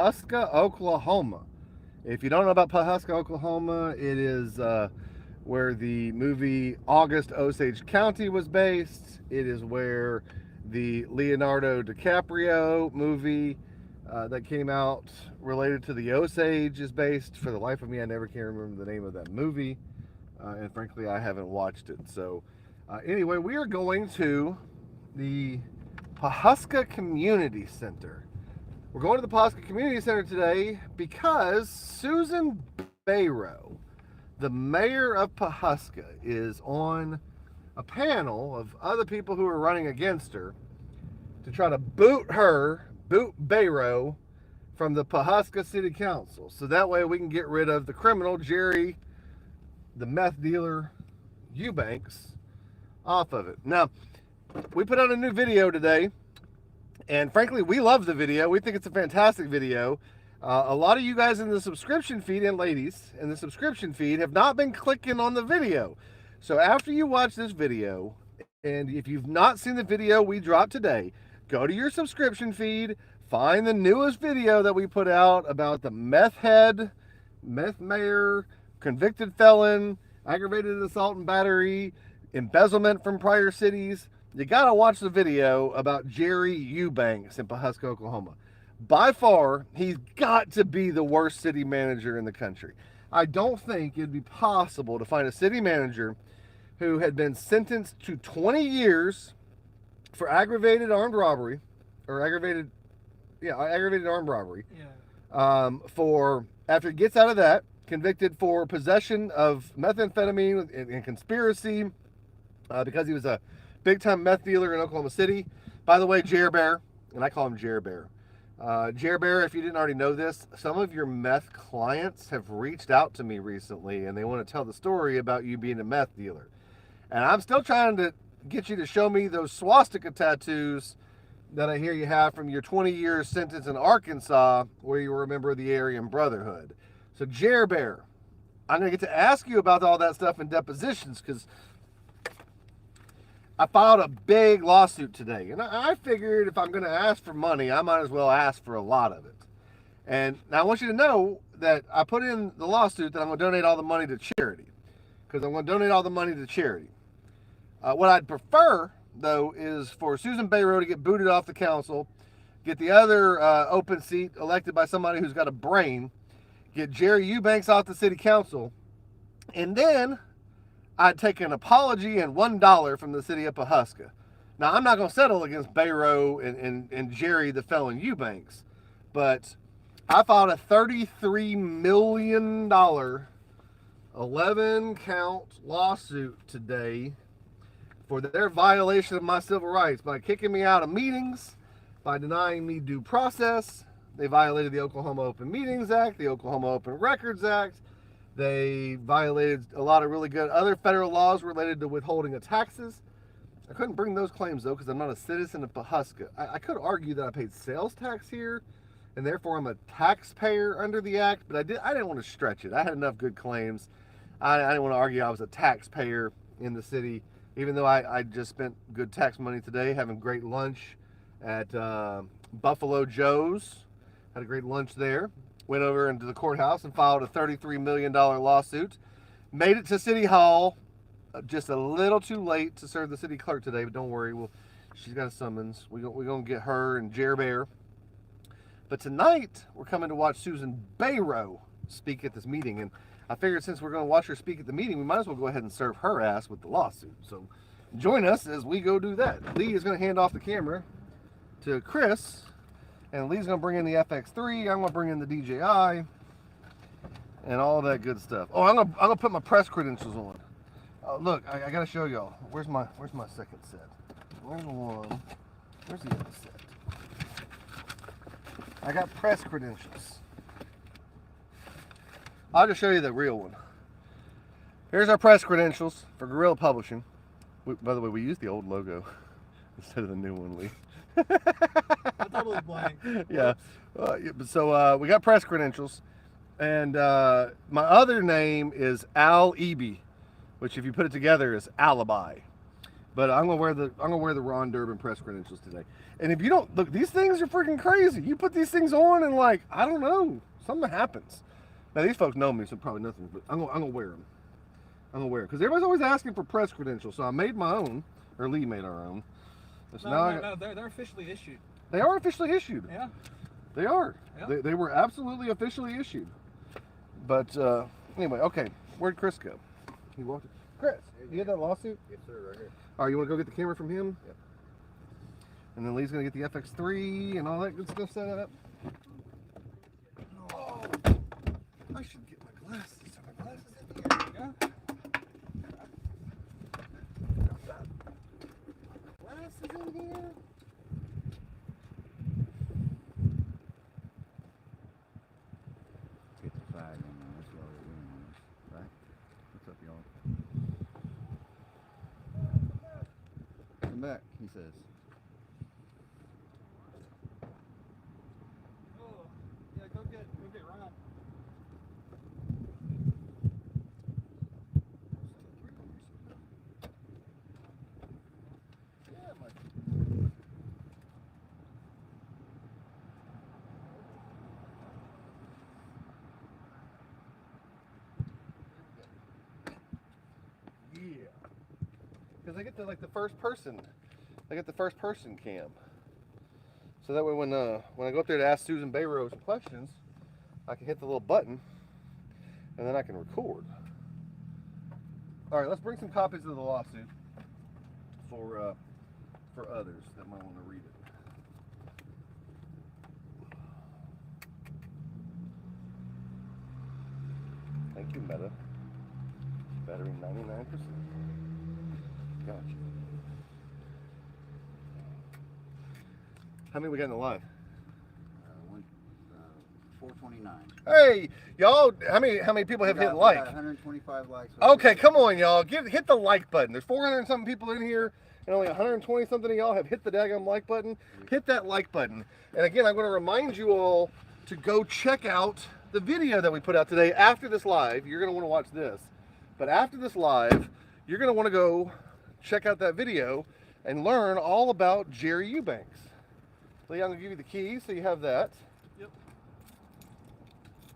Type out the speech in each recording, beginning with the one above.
Pawhuska, Oklahoma. If you don't know about Pawhuska, Oklahoma, it is where the movie August Osage County was based. It is where the Leonardo DiCaprio movie that came out related to the Osage is based. For the life of me, I never can remember the name of that movie. And frankly, I haven't watched it. So, anyway, we are going to the Pawhuska Community Center. We're going to the Pawhuska Community Center today because Susan Bayro, the mayor of Pawhuska, is on a panel of other people who are running against her to try to boot Bayro from the Pawhuska City Council. So that way we can get rid of the criminal, Jerry, the meth dealer, Eubanks, off of it. Now, we put out a new video today, and frankly, we love the video. We think it's a fantastic video. A lot of you guys in the subscription feed, and ladies in the subscription feed, have not been clicking on the video. So after you watch this video, and if you've not seen the video we dropped today, go to your subscription feed, find the newest video that we put out about the meth head, meth mayor, convicted felon, aggravated assault and battery, embezzlement from prior cities. You gotta watch the video about Jerry Eubanks in Pawhuska, Oklahoma. By far, he's got to be the worst city manager in the country. I don't think it'd be possible to find a city manager who had been sentenced to 20 years for aggravated armed robbery, or aggravated armed robbery. Yeah. For after he gets out of that, convicted for possession of methamphetamine and conspiracy, because he was a big-time meth dealer in Oklahoma City. By the way, Jerry Bear, and I call him Jerry Bear. Jerry Bear, if you didn't already know this, some of your meth clients have reached out to me recently, and they want to tell the story about you being a meth dealer. And I'm still trying to get you to show me those swastika tattoos that I hear you have from your 20-year sentence in Arkansas, where you were a member of the Aryan Brotherhood. So, Jerry Bear, I'm going to get to ask you about all that stuff in depositions, because I filed a big lawsuit today. And I figured if I'm going to ask for money, I might as well ask for a lot of it. And now I want you to know that I put in the lawsuit that I'm going to donate all the money to charity, because I'm going to donate all the money to charity. What I'd prefer, though, is for Susan Bayro to get booted off the council, get the other open seat elected by somebody who's got a brain, get Jerry Eubanks off the city council, and then I'd take an apology and $1 from the city of Pawhuska. Now, I'm not going to settle against Bayro and Jerry the felon Eubanks, but I filed a $33 million 11-count lawsuit today for their violation of my civil rights by kicking me out of meetings, by denying me due process. They violated the Oklahoma Open Meetings Act, the Oklahoma Open Records Act. They violated a lot of really good other federal laws related to withholding of taxes. I couldn't bring those claims, though, because I'm not a citizen of Pawhuska. I could argue that I paid sales tax here, and therefore I'm a taxpayer under the act, but I didn't want to stretch it. I had enough good claims. I didn't want to argue I was a taxpayer in the city, even though I just spent good tax money today having great lunch at Buffalo Joe's. Had a great lunch there. Went over into the courthouse and filed a $33 million lawsuit. Made it to City Hall just a little too late to serve the city clerk today, but don't worry. She's got a summons. We're going to get her and Jerry Bear. But tonight, we're coming to watch Susan Bayro speak at this meeting. And I figured since we're going to watch her speak at the meeting, we might as well go ahead and serve her ass with the lawsuit. So join us as we go do that. Lee is going to hand off the camera to Chris. And Lee's going to bring in the FX3. I'm going to bring in the DJI. And all that good stuff. Oh, I'm going to put my press credentials on. Look, I got to show y'all. Where's my second set? Where's the one? Where's the other set? I got press credentials. I'll just show you the real one. Here's our press credentials for Guerrilla Publishing. By the way, we used the old logo instead of the new one, Lee. I thought it was blank. Yeah. So we got press credentials. And my other name is Al Eby, which if you put it together is Alibi. But I'm gonna wear the Ron Durbin press credentials today. And if you don't look, these things are freaking crazy. You put these things on and like I don't know, something happens. Now these folks know me, so probably nothing. But I'm gonna wear them. I'm gonna wear them because everybody's always asking for press credentials. So I made my own, or Lee made our own. So No, they're officially issued. They are officially issued. Yeah. They are. Yeah. They were absolutely officially issued. But anyway, okay. Where'd Chris go? He walked. Chris, you get that lawsuit? Yes, sir, right here. All right, you want to go get the camera from him? Yep. And then Lee's gonna get the FX3 and all that good stuff set up. Oh, I should get my glasses. Are my glasses in here? Yeah. Glasses in here. Get the flag on there. That's what we're doing. Right? What's up, y'all? Come back, he says. Oh, yeah, go get Ron. Yeah. Because they get the like the first person. They get the first person cam. So that way when I go up there to ask Susan Bayro some questions, I can hit the little button and then I can record. All right, let's bring some copies of the lawsuit for others that might want to read it. Thank you, Meta. Battery 99%. Gotcha. How many we got in the live? 429. Hey, y'all! How many people have hit like? 125 likes. Okay, come on, y'all! Hit the like button. There's 400 and something people in here, and only 120 something of y'all have hit the daggone like button. Hit that like button. And again, I'm going to remind you all to go check out the video that we put out today. After this live, you're going to want to watch this. But after this live, you're going to want to go check out that video and learn all about Jerry Eubanks. Lee, I'm going to give you the keys so you have that. Yep.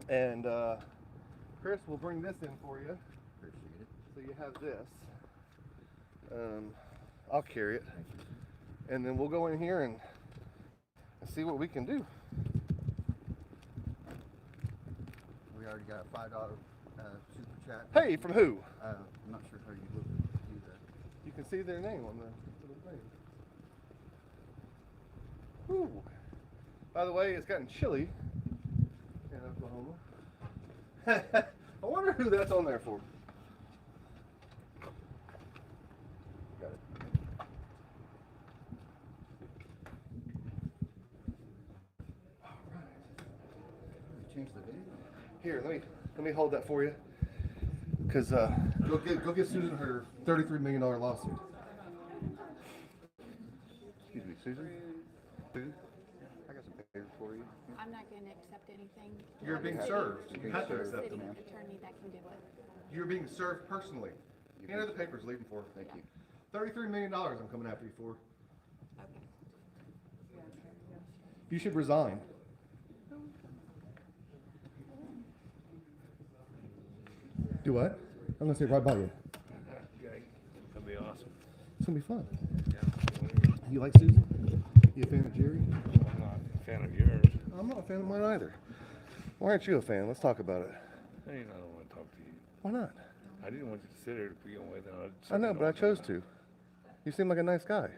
And Chris will bring this in for you. Appreciate it. So you have this. I'll carry it. And then we'll go in here and see what we can do. We already got a $5 super chat. Hey, from who? I'm not sure how you look to do that. You can see their name on the little thing. Ooh. By the way, it's gotten chilly in Oklahoma. I wonder who that's on there for. Got it. All right. Change the video. Here, let me hold that for you. Cause go get Susan her $33 million lawsuit. Excuse me, Susan. Susan, I got some papers for you. I'm not going to accept anything. You're being served. You have to accept City them. attorney that can do it. You're being served personally. Hand her the papers. Leave them for her. Thank you. $33 million I'm coming after you for. Okay. You should resign. Do what? I'm gonna sit right by you. Okay, that'd be awesome. It's gonna be fun. Yeah. You like Susan? You a fan of Jerry? I'm not a fan of yours. I'm not a fan of mine either. Why aren't you a fan? Let's talk about it. Hey, I don't want to talk to you. Why not? I didn't want you to sit here to begin with. I know, but I chose to. You seem like a nice guy,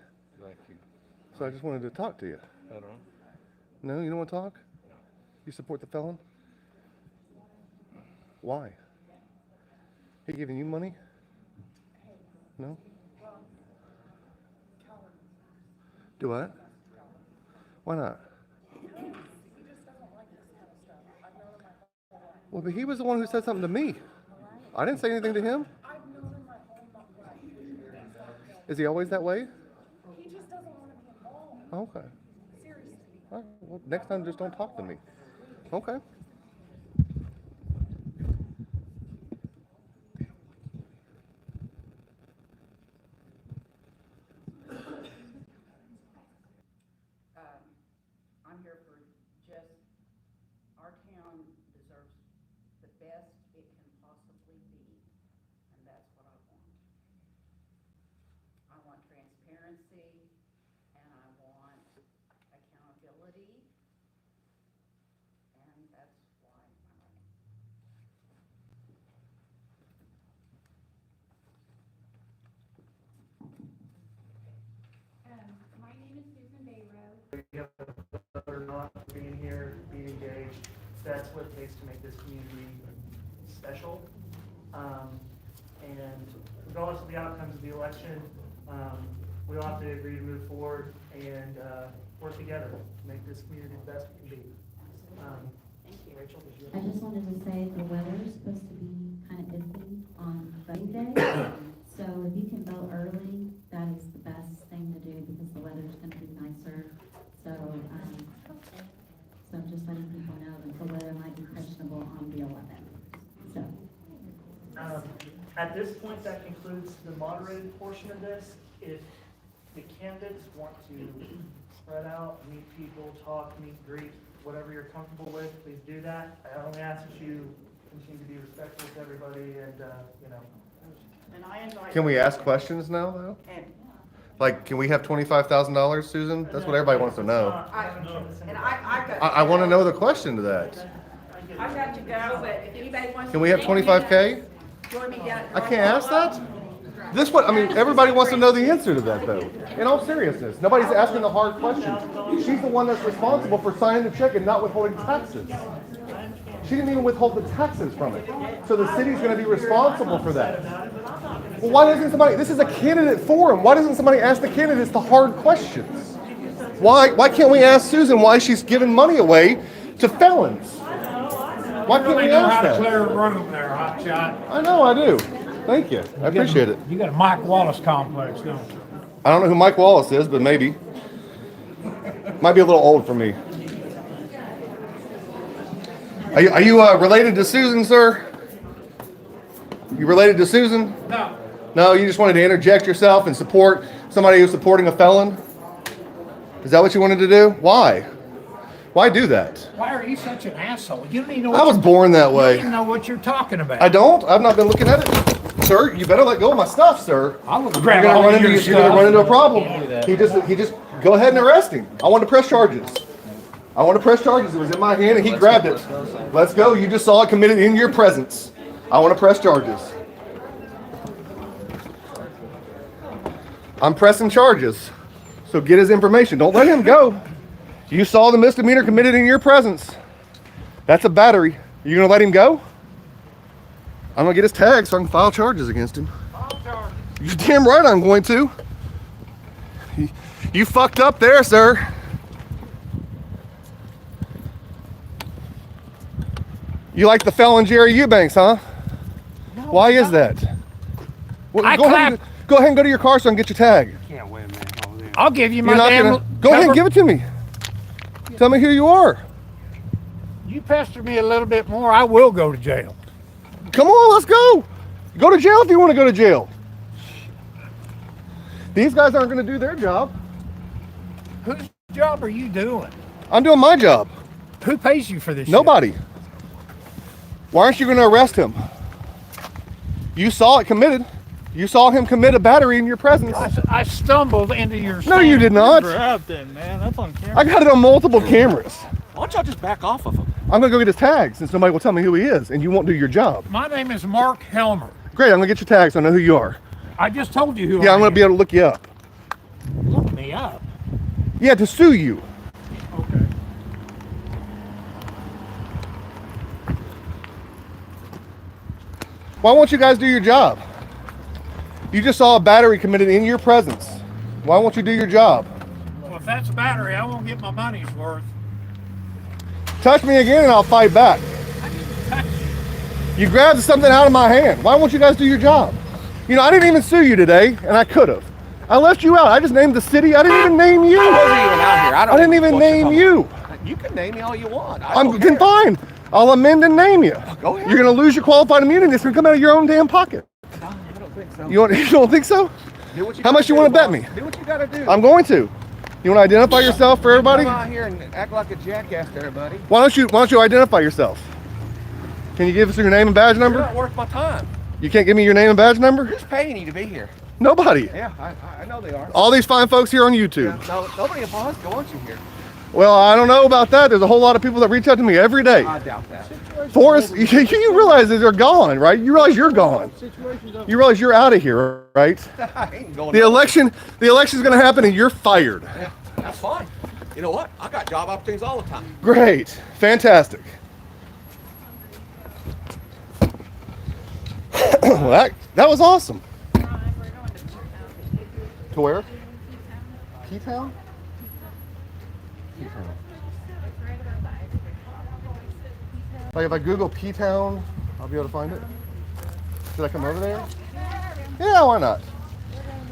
Thank you. so I just wanted to talk to you. I don't. No, you don't want to talk? You support the felon? Why? He giving you money? No? Do what? Why not? Well, but he was the one who said something to me. I didn't say anything to him. Is he always that way? He just doesn't want to be involved. Okay. Seriously. All right. Well, next time just don't talk to me. Okay. town deserves the best it can possibly be, and that's what I want. I want transparency, and I want accountability, and that's why I'm running. My name is Susan Bayro. Whether or not being here, being engaged, that's what it takes to make this community special. And regardless of the outcomes of the election, we all have to agree to move forward and work together to make this community the best it can be. Thank you. Rachel, did you? I just wanted to say the weather is supposed to be kind of iffy on voting day. So if you can vote early, that is the best thing to do because the weather's going to be nicer. So, so I'm just letting people know that the weather might be questionable on the 11th. So. At this point, that concludes the moderated portion of this. If the candidates want to spread out, meet people, talk, meet, greet, whatever you're comfortable with, please do that. I only ask that you continue to be respectful to everybody and, you know. And I invite. Can we ask questions now, though? And Like, can we have $25,000, Susan? That's what everybody wants to know. I've got. I want to know the question to that. I've got to go, but if anybody wants. Can we have 25K? Join me down. I can't ask that? This what, I mean, everybody wants to know the answer to that, though. In all seriousness, nobody's asking the hard questions. She's the one that's responsible for signing the check and not withholding taxes. She didn't even withhold the taxes from it. So the city's gonna be responsible for that. Well, why doesn't somebody, this is a candidate forum, why doesn't somebody ask the candidates the hard questions? Why can't we ask Susan why she's giving money away to felons? Why can't we ask that? Clear room there, hot shot. I know, I do. Thank you. I appreciate it. You got a Mike Wallace complex, don't you? I don't know who Mike Wallace is, but maybe. Might be a little old for me. Are you related to Susan, sir? You related to Susan? No. No, you just wanted to interject yourself and support somebody who's supporting a felon? Is that what you wanted to do? Why? Why do that? Why are you such an asshole? You don't even know I was born that you way. don't even know what you're talking about. I don't. I've not been looking at it. Sir, you better let go of my stuff, sir. I will You're grab gonna all run of into, your you're gonna stuff. run into a problem. He just go ahead and arrest him. I want to press charges. I want to press charges. It was in my hand and he grabbed it. Let's go. You just saw it committed in your presence. I want to press charges. I'm pressing charges. So get his information. Don't let him go. You saw the misdemeanor committed in your presence. That's a battery. Are you gonna let him go? I'm gonna get his tag so I can file charges against him. You're damn right I'm going to. You fucked up there, sir. You like the felon Jerry Eubanks, huh? No, Why is that? Well, I go ahead and go to your car so I can get your tag. Can't win, man. I'll give you my You're not damn. gonna, go ahead and give it to me. Tell me who you are. You pester me a little bit more, I will go to jail. Come on, let's go. Go to jail if you want to go to jail. These guys aren't going to do their job. Whose job are you doing? I'm doing my job. Who pays you for this? Nobody. Why aren't you going to arrest him? You saw it committed. You saw him commit a battery in your presence. I stumbled into your. No, you did not. Grab them, man. That's on camera. I got it on multiple cameras. Why don't y'all just back off of him? I'm going to go get his tag since nobody will tell me who he is, and you won't do your job. My name is Mark Helmer. Great, I'm going to get your tag so I know who you are. I just told you who. Yeah, I'm going to be able to look you up. Look me up. Yeah, to sue you. Okay. Why won't you guys do your job? You just saw a battery committed in your presence. Why won't you do your job? Well, if that's a battery, I won't get my money's worth. Touch me again and I'll fight back. I didn't touch you. You grabbed something out of my hand. Why won't you guys do your job? You know, I didn't even sue you today, and I could have. I left you out. I just named the city. I didn't even name you. I wasn't even out here. I didn't even name you. You can name me all you want. Then fine. I'll amend and name you. Go ahead. You're going to lose your qualified immunity. It's going to come out of your own damn pocket. No, I don't think so. You don't think so? Do what you How gotta much you do, want to bet boss. me? Do what you gotta do. I'm going to. You want to identify yourself for everybody? Come out here and act like a jackass to everybody. Why don't you identify yourself? Can you give us your name and badge You're number? not worth my time. You can't give me your name and badge number? Who's paying you to be here? Nobody. Yeah, I know they are. All these fine folks here on YouTube. Yeah, no, nobody in Pawhuska wants you here. Well, I don't know about that. There's a whole lot of people that reach out to me every day. I doubt that. Forrest, you realize that they're gone, right? You realize you're gone. You realize you're out of here, right? I ain't going The election's going to happen and you're fired. Yeah, that's fine. You know what? I got job opportunities all the time. Great. Fantastic. Well, that was awesome. To where? Keytown? Like if I Google P-Town, I'll be able to find it. Should I come over there? Yeah, why not?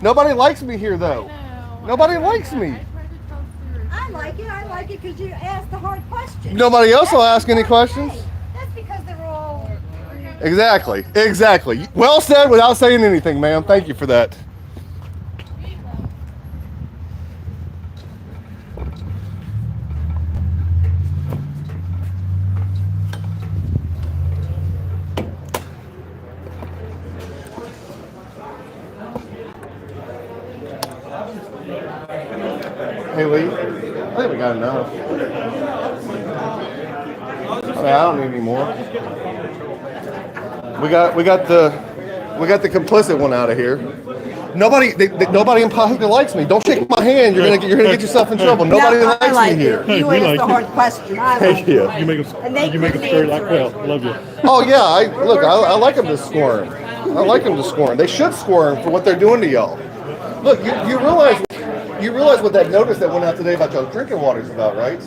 Nobody likes me here though. Nobody likes me. I like it because you asked the hard question. Nobody else will ask any questions. That's because they're all... Exactly. Well said without saying anything, ma'am. Thank you for that. Hey Lee, I think we got enough. I don't need any more. We got the complicit one out of here. Nobody in Pawhuska likes me. Don't shake my hand. You're gonna get yourself in trouble. Nobody likes me here. You asked the hard question. Thank you. You make us very like well. Love you. Oh yeah, I like them to squirm. I like them to squirm. They should squirm for what they're doing to y'all. Look, you realize what that notice that went out today about y'all drinking water is about, right?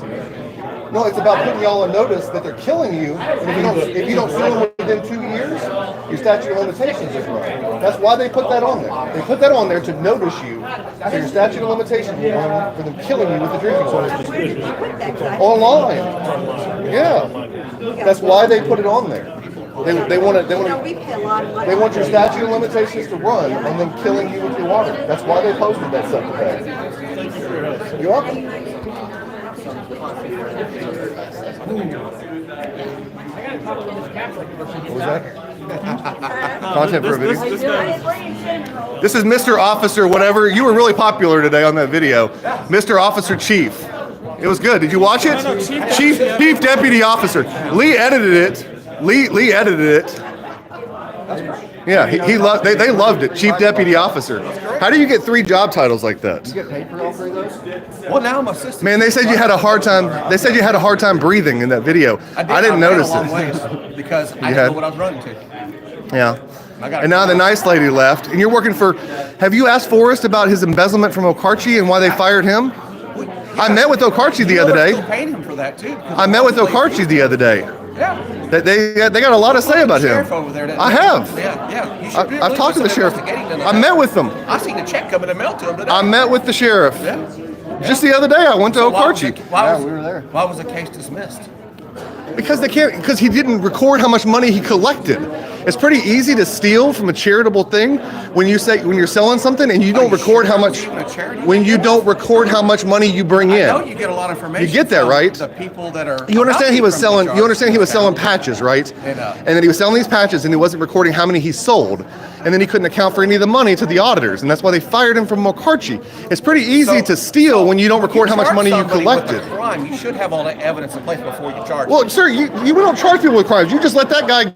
No, it's about putting y'all on notice that they're killing you, and if you don't sue them within 2 years, your statute of limitations is run. That's why they put that on there. They put that on there to notice you, so your statute of limitations will run for them killing you with the drinking water. Online. Yeah. That's why they put it on there. They want your statute of limitations to run on them killing you with your water. That's why they posted that stuff today. You're welcome. What was that? Content for a video. This is Mr. Officer whatever. You were really popular today on that video. Mr. Officer Chief. It was good. Did you watch it? Chief Deputy Officer. Lee edited it. Lee edited it. Yeah, they loved it. Chief Deputy Officer. How do you get 3 job titles like that? You get paid for all 3 of those? Well, now I'm assistant. Man, they said you had a hard time. They said you had a hard time breathing in that video. I didn't notice it. Because I didn't know what I was running to. Yeah. And now the nice lady left, and you're working for. Have you asked Forrest about his embezzlement from Okarchi and why they fired him? I met with Okarchi the other day. Paying him for that too. I met with Okarchi the other day. Yeah. They got a lot to say about him. I have. Yeah. You should I've talked to the sheriff. I met with them. I seen a check coming in the mail to him today. I met with the sheriff. Yeah. Just the other day, I went to Okarchi. We were there. Why was the case dismissed? Because he didn't record how much money he collected. It's pretty easy to steal from a charitable thing when you're selling something and you don't record how much money you bring in. I know you get a lot of information. You get that, from right? The people that are. You understand he was selling patches, right? And then he was selling these patches and he wasn't recording how many he sold. And then he couldn't account for any of the money to the auditors, and that's why they fired him from Okarchi. It's pretty easy to steal when you don't record how much money you collected. With a crime, you should have all that evidence in place before you charge. Well, sir, we don't charge people with crimes. You just let that guy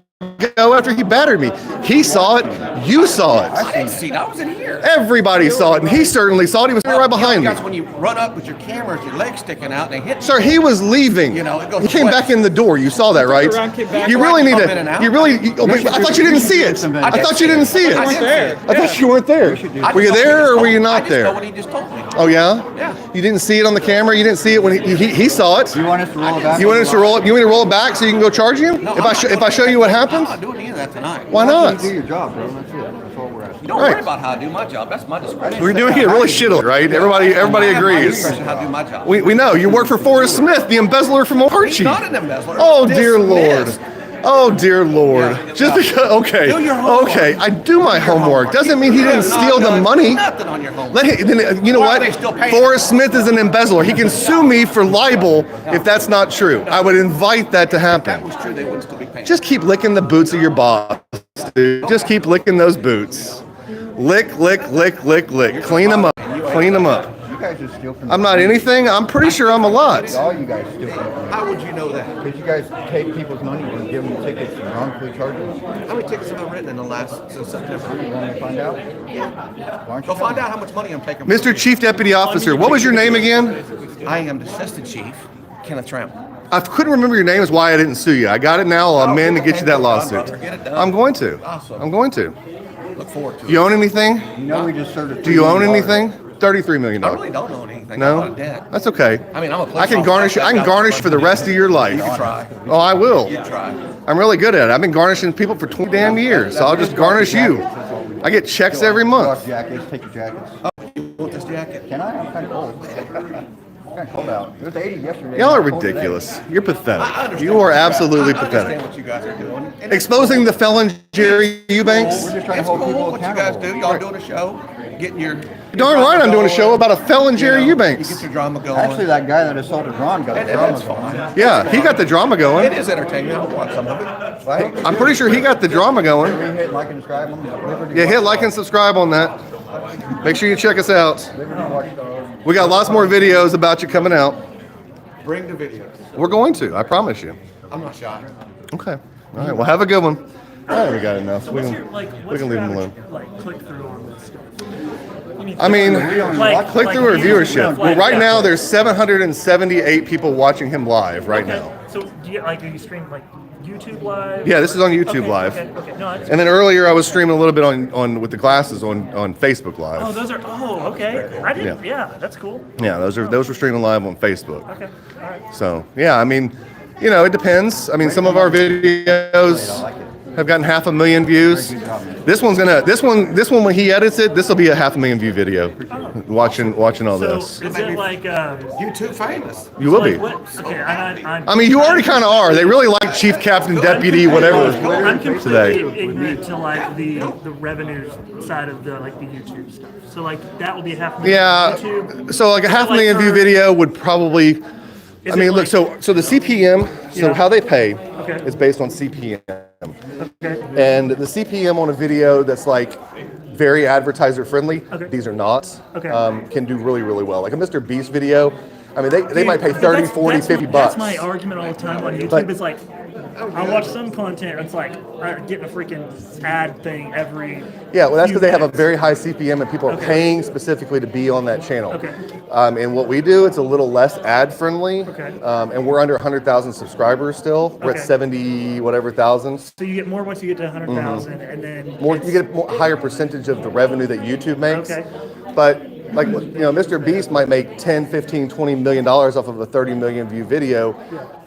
go after he battered me. He saw it. You saw it. I didn't see it. I wasn't here. Everybody saw it, and he certainly saw it. He was right behind me. That's when you run up with your camera, with your legs sticking out, and they hit. Sir, he was leaving. You know, it goes he came back in the door. You saw that, right? You really need to. I thought you didn't see it. I thought you didn't see it. I thought you weren't there. Were you there or were you not there? I just know what he just told me. Oh yeah? Yeah. You didn't see it on the camera. You didn't see it when he saw it. You want us to roll it back? You want us to roll it? You want me to roll it back so you can go charge him? No, if I show you what happened? I'm not doing any of that tonight. Why not? You do your job, bro. That's it. That's all we're asking. You don't worry about how I do my job. That's my discretion. We're doing it really shittily, right? Everybody agrees. Discretion how to do my job. We know. You work for Forrest Smith, the embezzler from Okarchi. He's not an embezzler. Oh, dear Lord. Oh dear Lord! Just because, okay, Do your homework. okay, I do my homework. homework. Doesn't mean he You didn't have not steal the done money. Nothing on your homework. Let him, then, you know Why what? are they still paying? Forrest Smith is an embezzler. He can sue me for libel if that's not true. I would invite that to If that happen. was true, they wouldn't still be paying. Just keep licking the boots of your boss, dude. Just keep licking those boots. Lick, lick, lick, lick, lick. Clean them up. Clean them up. You guys just steal from I'm not anything. I'm pretty sure I'm a lot. All you guys steal from How would you know that? Because you guys take people's money and give them tickets and wrongfully charge them. How many tickets have I written in the last since September? You want to find out? Why don't you Go find out how much money I'm taking. Mr. Chief Deputy Officer, what was your name again? I am the Assistant Chief, Kenneth Tramp. I couldn't remember your name. Is why I didn't sue you. I got it now. I'll amend to get you that lawsuit. Get it done. I'm going to. Awesome. I'm going to. Look forward to it. You own anything? You know we just served a Do you own $3 million. anything? $33 million. I really don't own anything. I'm No, out of debt. that's okay. I mean, I'm a police I can officer. garnish. I can garnish for the rest of your life. You can try. Oh, I will. You try. I'm really good at it. I've been garnishing people for 20 damn years, so I'll just garnish you. I get checks every Go month. off jackets, take your jackets. You want this jacket? Can I? I'm kind of cold. It's kind of cold out. It was 80 yesterday. Y'all are It's cold today. ridiculous. You're I pathetic. understand You are what you guys- absolutely I understand pathetic. what you guys are doing. And Exposing the felon Jerry Eubanks. We're just trying to it's hold cool people what you guys accountable. do. Y'all doing a show, getting your. Darn right I'm doing a show about a felon Jerry You Eubanks. get your drama going. Actually, that guy that assaulted Ron got and, a and drama that's going. fine. Yeah, he got the drama It going. is entertainment. I'll watch some of it. Right? I'm pretty sure he got the drama going. We hit like and subscribe them. Liberty Yeah, hit Watchdog. like and subscribe on that. Make sure you check us out. Liberty Watchdog. We got lots more videos about you coming out. Bring the videos. We're going to, I promise you. I'm not shy. Okay. All right, well, have a good one. All right, we got enough. We can What's leave your them alone. average, like, click-through on this stuff? I mean, click through our viewership. Well, right now yeah. there's 778 people watching him live right Okay. now. So, do you, are you streaming like YouTube Live? Yeah, this is on YouTube Okay, Live. Okay. No, I just, And then earlier I was streaming a little bit on with the glasses on Facebook oh, Live. those are. Oh, okay. I didn't. Yeah, that's cool. Yeah, those were streaming live on Facebook. Okay. All right. So yeah, I mean, you know, it depends. I mean, some of our videos have gotten 500,000 views. This one when he edits it, this will be a 500,000 view video. Watching all So, this. is it like? YouTube famous. You will be. Like what, okay, I'm I mean, you already kind of are. They really like chief, captain, deputy, whatever I'm completely today. ignorant to like the revenue side of the like the YouTube stuff. So like that will be 500,000 Yeah. YouTube. So like a 500,000 view for- video would probably. Is I mean, it look. like- So the CPM. So Yeah. how they pay Okay. is based on CPM. Okay. And the CPM on a video that's like very advertiser friendly, Okay. these are not, Okay. can do really, really well. Like a Mr. Beast video, I mean, they Dude, might pay but 30, that's- 40, that's 50 my, bucks. That's my argument all the time on YouTube. But- It's like, I watch some content, it's like, getting a freaking ad thing every. Yeah, well, that's few because they have a minutes. very high CPM and people are Okay. paying specifically to be on that channel. Okay. And what we do, it's a little less ad friendly. Okay. And we're under 100,000 subscribers still. We're Okay. at 70 whatever thousand. So you get more once you get to 100,000, and then. Mm-hmm. More, it's- you get a more, higher percentage of the revenue that YouTube makes. Okay. But like, you know, Mr. Beast might make 10, 15, 20 million dollars off of a 30 million view video.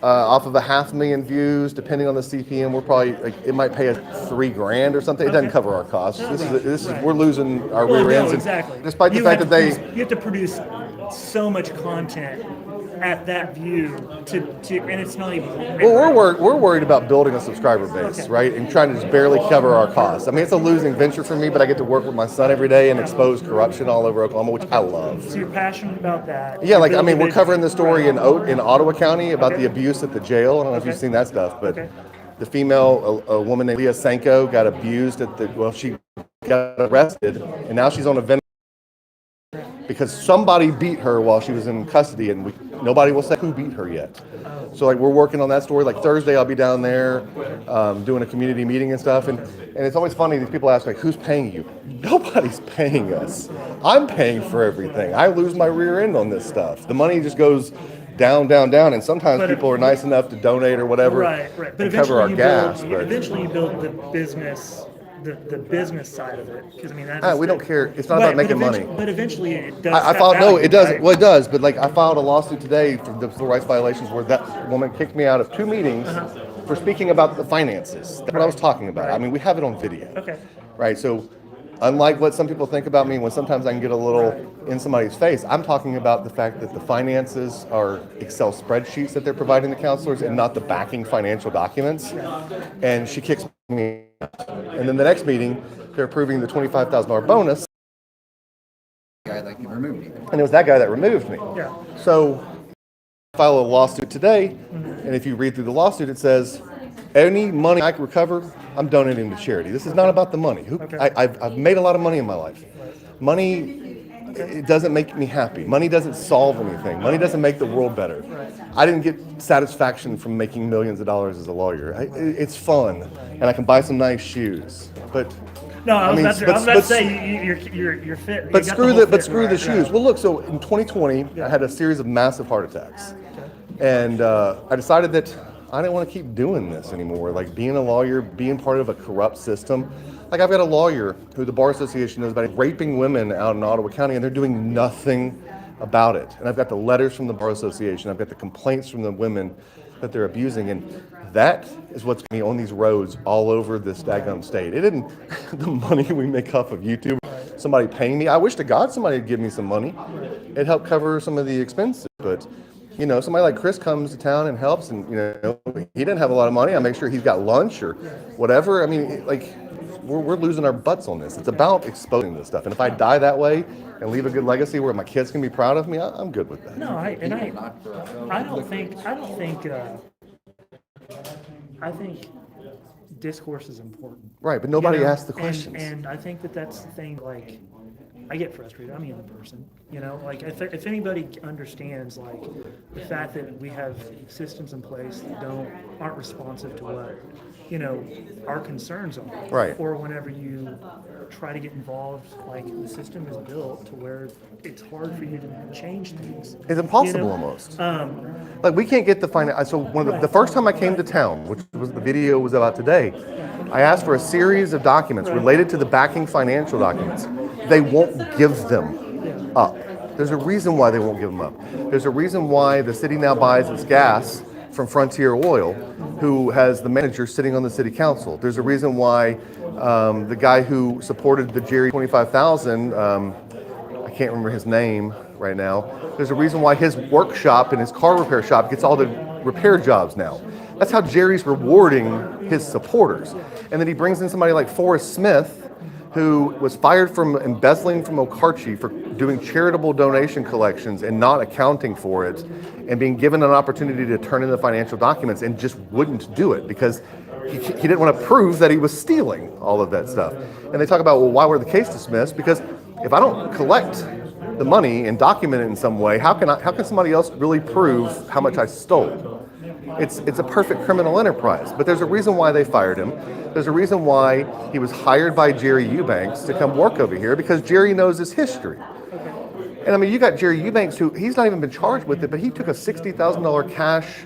Off of a 500,000 views, depending on the CPM, we're probably like it might pay us $3,000 or something. It doesn't Okay. cover our costs. This is Right. we're losing our Well, rear no, ends. And exactly. despite the You fact have that to they, produce- you have to produce so much content at that view to and it's not even. well, we're worried about building a subscriber base, Okay. right, and trying to just barely cover our costs. I mean, it's a losing venture for me, but I get to work with my son every day and expose corruption all over Oklahoma, which I love. So you're passionate about that. Yeah, like I Build mean, a we're big- covering the story in in Ottawa County about Okay. the abuse at the jail. I don't know if you've Okay. seen that stuff, but Okay. the female, a woman named Leah Sanko, got abused at the. Well, she got arrested, and now she's on a ventilator because somebody beat her while she was in custody, and nobody will say who beat her yet. So like we're working on that story. Like Thursday, I'll be down there doing a community meeting and stuff, and it's always funny. These people ask like, "Who's paying you?" Nobody's paying us. I'm paying for everything. I lose my rear end on this stuff. The money just goes down, down, down, and sometimes But people are nice enough to donate or whatever Right. But and cover our gas. But eventually you build the business, the business side of it. Because I mean, that's we don't care. It's not about making money. But eventually it does. I have filed no, value, it does. right? Well, it does. But like, I filed a lawsuit today for the civil rights violations where that woman kicked me out of 2 meetings for speaking about the finances. That's what I was talking about. I mean, we have it on video. Okay. Right. So Unlike what some people think about me, when sometimes I can get a little in somebody's face, I'm talking about the fact that the finances are Excel spreadsheets that they're providing the counselors and not the backing financial documents. And she kicks me out. And then the next meeting, they're approving the $25,000 bonus. Guy that can remove me. And it was that guy that removed me. Yeah. So I file a lawsuit today, and if you read through the lawsuit, it says, any money I can recover, I'm donating to charity. This is not about the money. I've made a lot of money in my life. Money, it doesn't make me happy. Money doesn't solve anything. Money doesn't make the world better. I didn't get satisfaction from making millions of dollars as a lawyer. It's fun, and I can buy some nice shoes. But No, I was about to say you're fit. But screw the shoes. Well, look. So in 2020, I had a series of massive heart attacks, and I decided that I didn't want to keep doing this anymore. Like being a lawyer, being part of a corrupt system. Like I've got a lawyer who the Bar Association knows about raping women out in Ottawa County, and they're doing nothing about it. And I've got the letters from the Bar Association. I've got the complaints from the women that they're abusing, and that is what's going on these roads all over this daggum state. It isn't the money we make off of YouTube. Somebody paying me. I wish to God somebody would give me some money. It helped cover some of the expenses, but you know, somebody like Chris comes to town and helps, and you know, he didn't have a lot of money. I make sure he's got lunch or whatever. I mean, like, we're losing our butts on this. It's about exposing this stuff. And if I die that way and leave a good legacy where my kids can be proud of me, I'm good with that. No, I think discourse is important. Right, but nobody asks the And- questions. And I think that's the thing, like, I get frustrated. I'm a young person, you know, like if anybody understands like the fact that we have systems in place that aren't responsive to what, you know, our concerns are. Right. Or whenever you try to get involved, like the system is built to where it's hard for you to change things. It's impossible you know? almost. Like we can't get the finance. So one of the first time I came to town, which was the video was about today, I asked for a series of documents related to the backing financial documents. They won't give them up. There's a reason why they won't give them up. There's a reason why the city now buys its gas from Frontier Oil, who has the manager sitting on the city council. There's a reason why the guy who supported the Jerry 25,000, I can't remember his name right now. There's a reason why his workshop and his car repair shop gets all the repair jobs now. That's how Jerry's rewarding his supporters. And then he brings in somebody like Forrest Smith, who was fired from embezzling from Okarchi for doing charitable donation collections and not accounting for it, and being given an opportunity to turn in the financial documents and just wouldn't do it because he didn't want to prove that he was stealing all of that stuff. And they talk about, well, why were the case dismissed? Because if I don't collect the money and document it in some way, how can somebody else really prove how much I stole? It's a perfect criminal enterprise, but there's a reason why they fired him. There's a reason why he was hired by Jerry Eubanks to come work over here, because Jerry knows his history. And I mean, you got Jerry Eubanks, who he's not even been charged with it, but he took a $60,000 cash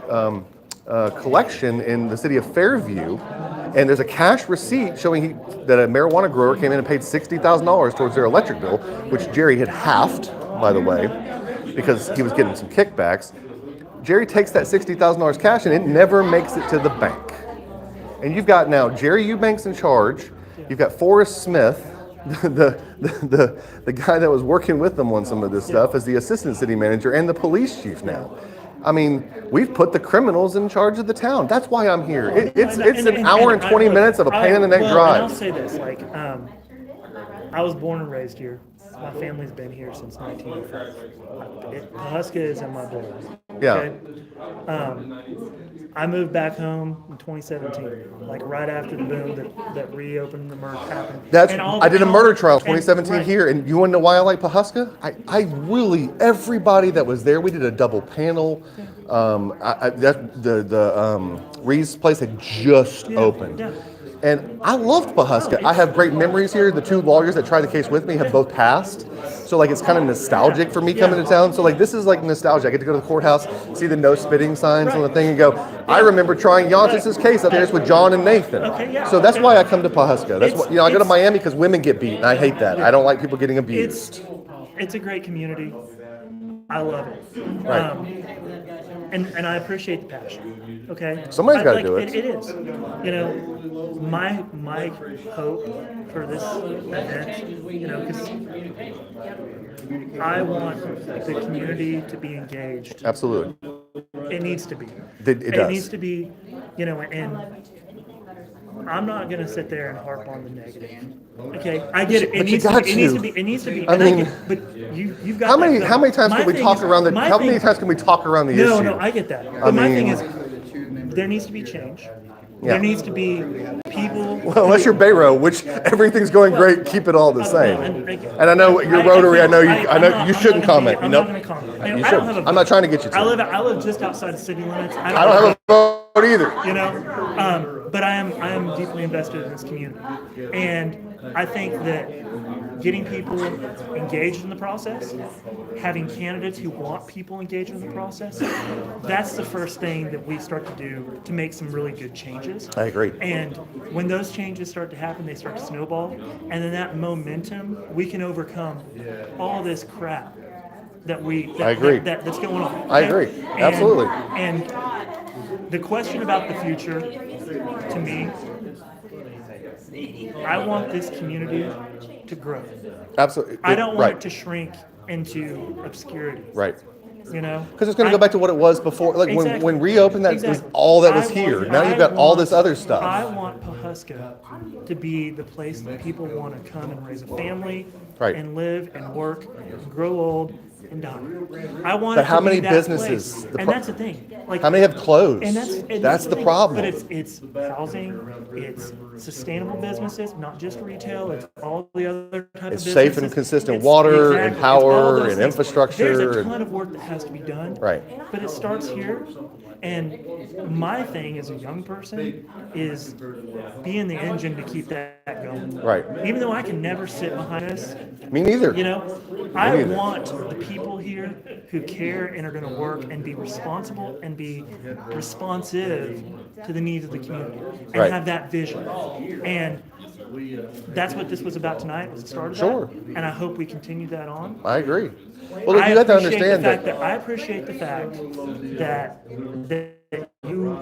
collection in the city of Fairview, and there's a cash receipt showing that a marijuana grower came in and paid $60,000 towards their electric bill, which Jerry had halved, by the way, because he was getting some kickbacks. Jerry takes that $60,000 cash and it never makes it to the bank. And you've got now Jerry Eubanks in charge. You've got Forrest Smith, the guy that was working with them on some of this stuff, as the assistant city manager and the police chief now. I mean, we've put the criminals in charge of the town. That's why I'm here. It's an hour and 20 minutes of a pain in the neck drive. And I'll say this, like, I was born and raised here. My family's been here since 1905. Pawhuska is in my blood. Yeah. Okay? I moved back home in 2017, like right after the boom that reopened the murder happened. I did a murder trial in 2017 right. here, and you want to know why I like Pawhuska? I really, everybody that was there, we did a double panel. Ree's place had just opened. Yeah. And I loved Pawhuska. I have great memories here. The two lawyers that tried the case with me have both passed. So like it's kind of nostalgic for me coming to town. So like this is like nostalgia. I get to go to the courthouse, see the no spitting signs on the thing and go, I remember trying Yontis's case up there with John and Nathan. Okay, yeah. So that's why I come to Pawhuska. That's what, I go to Miami because women get beat and I hate that. I don't like people getting abused. It's a great community. I love it. Right. and I appreciate the passion. Okay, Somebody's gotta like, do it. It is. You know, my hope for this event, you know, because I want the community to be engaged. Absolutely. It needs to be. It does. Needs to be, you know, and I'm not gonna sit there and harp on the negative. Okay, I get it. But you got It needs to to. be. It needs to be. I and mean, get, but you've got. How many that, how many times my can we thing talk is- around the my how thing many is- times can we talk around the No, issue? no, I get that. But my thing mean- is, there needs to be change. Yeah. There needs to be people. Well, unless you're bayro, which everything's going great, keep it all the same. And I know you're Rotary. I know you shouldn't comment. I'm Nope. not gonna comment. You I don't have shouldn't. a I'm not trying to get you to. I live just outside of city limits. I don't have a vote either. You know, but I am deeply invested in this community, and I think that getting people engaged in the process, having candidates who want people engaged in the process, that's the first thing that we start to do to make some really good changes. I agree. And when those changes start to happen, they start to snowball, and then that momentum, we can overcome all this crap I agree. that's going on. I agree. Absolutely. And the question about the future, to me, I want this community to grow. Absolutely. I don't want right. it to shrink into obscurity. Right. You know, Because it's going to go back to what it was before. Like Exactly. when reopened, that was Exactly. all that was I here. want- Now you've got all this other stuff. I want Pawhuska to be the place that people want to come and raise a family, Right. and live and work, and grow old and die. I want. But it to how be many that businesses- place. the And pro- that's the thing. Like, How many have closed? And that's the thing. problem. But it's housing, it's sustainable businesses, not just retail. It's all the other type of It's businesses. safe and consistent It's- water and exactly. It's all power those and things. infrastructure There's a and- ton of work that has to be done. Right. But it starts here. And my thing as a young person is being the engine to keep that going. Right. Even though I can never sit behind this, Me neither. you know, I neither. want the people here who care and are going to work and be responsible and be responsive to the needs of the community and Right. have that vision. And that's what this was about tonight, was the start of Sure. that. And I hope we continue that on. I agree. Well, look, you got to understand that. I appreciate the fact that you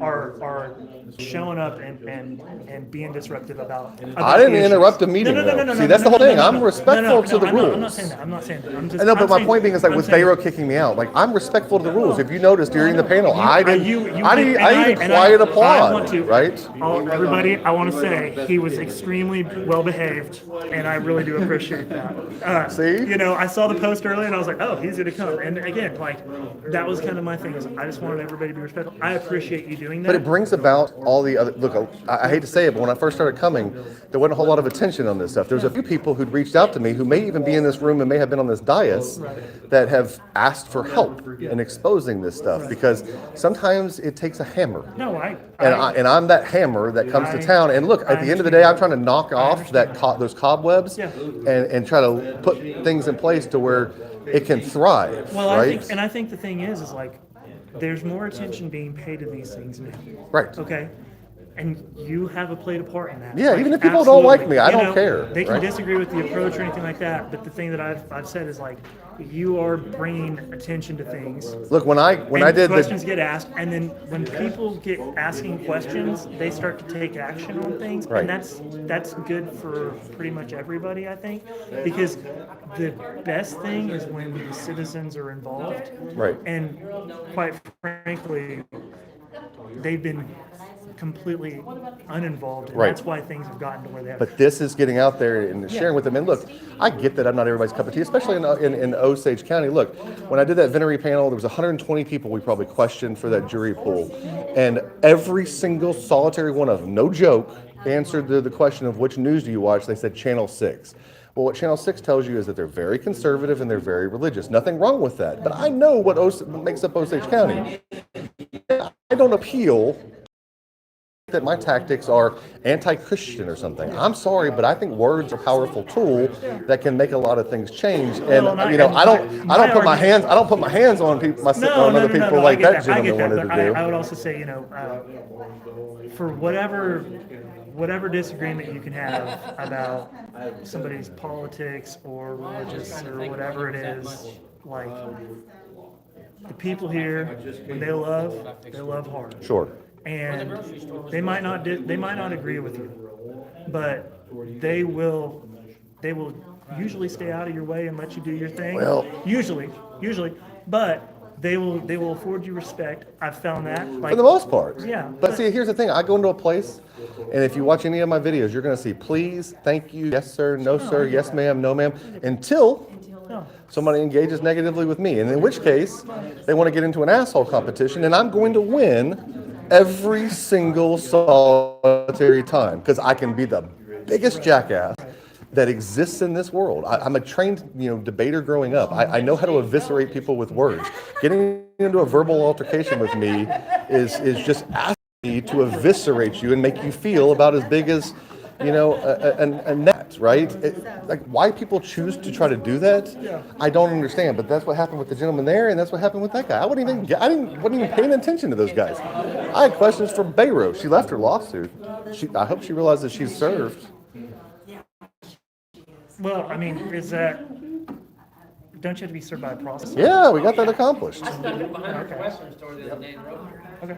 are showing up and being disruptive about I didn't the issues. interrupt the meeting, No. though. See, that's the whole thing. I'm respectful to the I'm not rules. saying that. I'm not saying that. I'm just. I know, but I'm my saying- point being is like I'm with saying- Bayro kicking me out, like I'm respectful to the rules. If you noticed during the panel, I didn't. You I did, didn't and even and quiet I applaud, want to, right? Everybody, I want to say he was extremely well behaved, and I really do appreciate that. See? You know, I saw the post earlier, and I was like, oh, he's going to come. And again, like, that was kind of my thing. Is I just wanted everybody to be respectful. I appreciate you doing that. But it brings about all the other. Look, I hate to say it, but when I first started coming, there wasn't a whole lot of attention on this stuff. There was a few people who'd reached out to me who may even be in this room and may have been on this dais that have asked for help in exposing this stuff because sometimes it takes a hammer. No, And I'm that hammer that comes to town. And look, at the end of the day, I'm trying to knock off those cobwebs Yeah. and try to put things in place to where it can thrive. Well, right? I think the thing is like, there's more attention being paid to these things now. Right. Okay. And you have a played a part in that. Yeah, Like, even if people don't like absolutely. me, I You don't know, care, They can right? disagree with the approach or anything like that, but the thing that I've said is like, you are bringing attention to things. Look, when I And did questions get asked, and then when people get asking questions, they start to take action on things, Right. and that's good for pretty much everybody, I think, because the best thing is when the citizens are involved. Right. And quite frankly, they've been completely uninvolved, and Right. that's why things have gotten to where they have. But this is getting out there and sharing with them. And look, I get that I'm not everybody's cup of tea, especially in Osage County. Look, when I did that Venery panel, there was 120 people we probably questioned for that jury pool. And every single solitary one of them, no joke, answered the question of which news do you watch? They said Channel 6. Well, what Channel 6 tells you is that they're very conservative and they're very religious. Nothing wrong with that. But I know what makes up Osage County. I don't appeal that my tactics are anti-Christian or something. I'm sorry, but I think words are a powerful tool that can make a lot of things change. And Well, you know, I don't put my argument- hands on people, on other people like I that get gentleman wanted but to do. I would also say, you know, for whatever disagreement you can have about somebody's politics or religious or whatever it is, like, the people here, when they love hard. Sure. And they might not agree with you, but they will usually stay out of your way and let you do your thing. Well- usually, but they will afford you respect. I've found that. Like, For the most part. Yeah. But see, here's the thing. I go into a place, and if you watch any of my videos, you're going to see please, thank you, yes sir, no sir, yes ma'am, no ma'am, until No. somebody engages negatively with me. And in which case, they want to get into an asshole competition, and I'm going to win every single solitary time because I can be the biggest jackass that exists in this world. I'm a trained, debater growing up. I know how to eviscerate people with words. Getting into a verbal altercation with me is just asking me to eviscerate you and make you feel about as big as, a net, right? Like why people choose to try to do that, I don't understand. But that's what happened with the gentleman there, and that's what happened with that guy. I wasn't even paying attention to those guys. I had questions for Bayro. She left her lawsuit. I hope she realizes she's served. Well, I mean, don't you have to be served by a process? Yeah, we got that accomplished. Okay.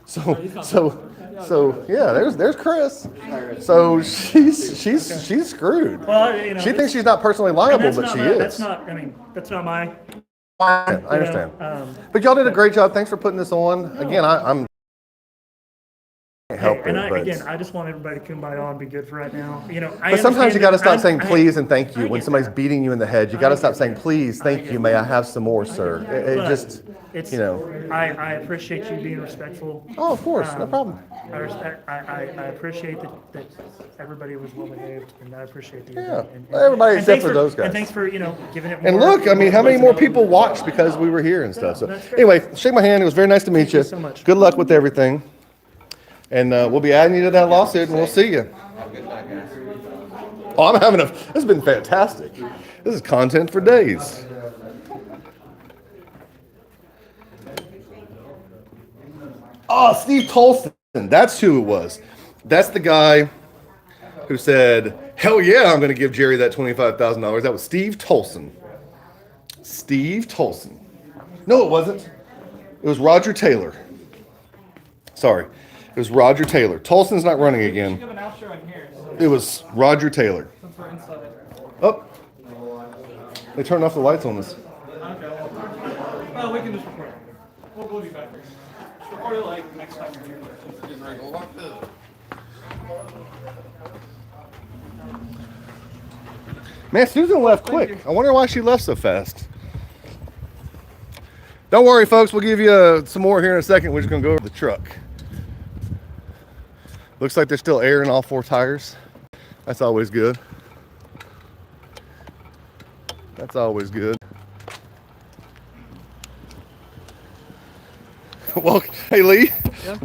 So yeah, there's Chris. So she's screwed. Well, She thinks she's not personally liable, but she is. That's not my. I understand. But y'all did a great job. Thanks for putting this on. Again, I'm can't help it. But I just want everybody to kumbaya and be good for right now. but sometimes you got to stop saying please and thank you when somebody's beating you in the head. You got to stop saying please, thank you, may I have some more, sir. It just, I appreciate you being respectful. Oh, of course, no problem. I appreciate that everybody was well behaved, and I appreciate the Yeah, everybody except for those guys. And thanks for giving it. And more, look, I mean, how many more people watched because we were here and stuff? So that's great. anyway, shake my hand. It was very nice to meet you. so much. Good luck with everything. And we'll be adding you to that lawsuit, and we'll see you. Oh, this has been fantastic. This is content for days. Oh, Steve Tolson. That's who it was. That's the guy who said, hell yeah, I'm going to give Jerry that $25,000. That was Steve Tolson. Steve Tolson. No, it wasn't. It was Roger Taylor. Sorry. It was Roger Taylor. Tolson's not running again. It was Roger Taylor. Oh. They turned off the lights on this. Well, we can just record it. We'll be back. Just record it like next time you're here. Man, Susan left quick. I wonder why she left so fast. Don't worry, folks. We'll give you some more here in a second. We're just going to go over the truck. Looks like there's still air in all four tires. That's always good. That's always good. Well, hey Lee, yeah.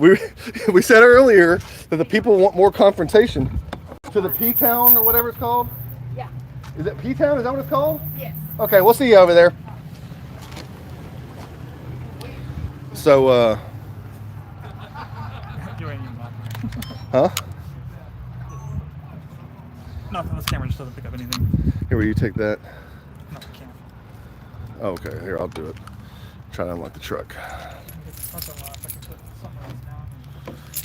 we said earlier that the people want more confrontation. To the P-Town or whatever it's called? Yeah. Is it P-Town? Is that what it's called? Yes. Okay, we'll see you over there. So, huh? Nothing, this camera just doesn't pick up anything. Here, will you take that? No, I can't. Oh, okay, here, I'll do it. Try to unlock the truck.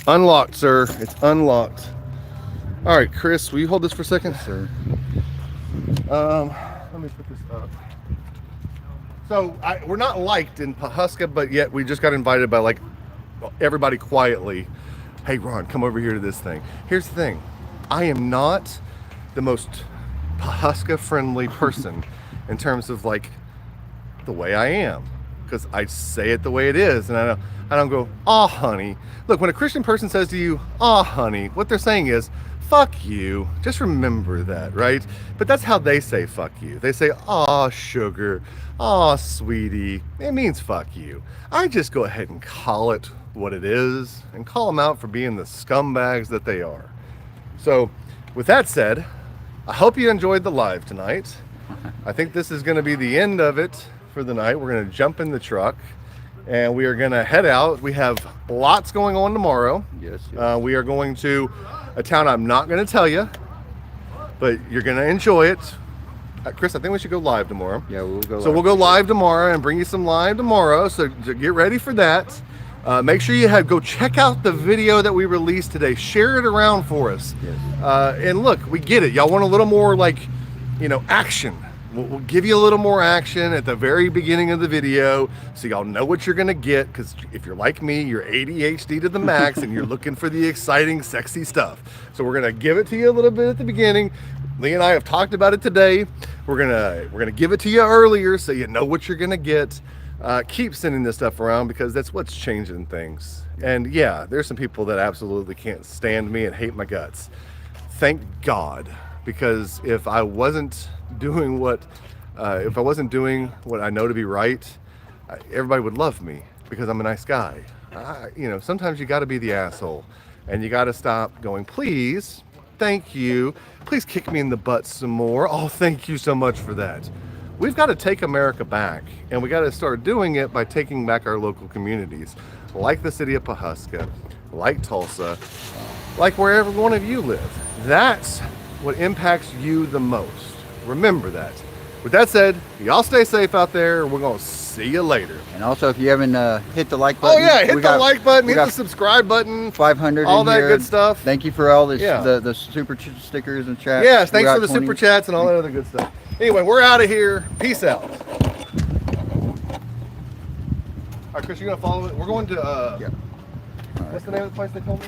Unlocked, sir. It's unlocked. All right, Chris, will you hold this for a second? Yes, sir. Let me put this up. So we're not liked in Pawhuska, but yet we just got invited by like everybody quietly. Hey, Ron, come over here to this thing. Here's the thing. I am not the most Pawhuska friendly person in terms of like the way I am, because I say it the way it is, and I don't go, "Aw, honey." Look, when a Christian person says to you, "Aw, honey," what they're saying is, "Fuck you." Just remember that, right? But that's how they say "fuck you." They say, "Aw, sugar," "Aw, sweetie." It means "fuck you." I just go ahead and call it what it is and call them out for being the scumbags that they are. So, with that said, I hope you enjoyed the live tonight. I think this is going to be the end of it for the night. We're going to jump in the truck and we are going to head out. We have lots going on tomorrow. Yes. We are going to a town I'm not going to tell you, but you're going to enjoy it. Chris, I think we should go live tomorrow. Yeah, we'll go. So we'll go live tomorrow and bring you some live tomorrow. So get ready for that. Make sure you go check out the video that we released today. Share it around for us. Yes. And look, we get it. Y'all want a little more action. We'll give you a little more action at the very beginning of the video so y'all know what you're going to get, because if you're like me, you're ADHD to the max and you're looking for the exciting, sexy stuff. So we're going to give it to you a little bit at the beginning. Lee and I have talked about it today. We're gonna give it to you earlier so you know what you're going to get. Keep sending this stuff around because that's what's changing things. And yeah, there's some people that absolutely can't stand me and hate my guts. Thank God, because if I wasn't doing what I know to be right, everybody would love me because I'm a nice guy. Sometimes you got to be the asshole, and you got to stop going, please, thank you, please kick me in the butt some more. Oh, thank you so much for that. We've got to take America back, and we got to start doing it by taking back our local communities, like the city of Pawhuska, like Tulsa, like wherever one of you live. That's what impacts you the most. Remember that. With that said, y'all stay safe out there. We're going to see you later. And also, if you haven't hit the like button. Oh, yeah, hit the like button, hit the subscribe button. 500 all in that here. good stuff. Thank you for all this, Yeah. the super stickers and chat. Yes, thanks for the 20. super chats and all that other good stuff. Anyway, we're out of here. Peace out. All right, Chris, you going to follow it? We're going to, Yeah. what's the name of the place they told me?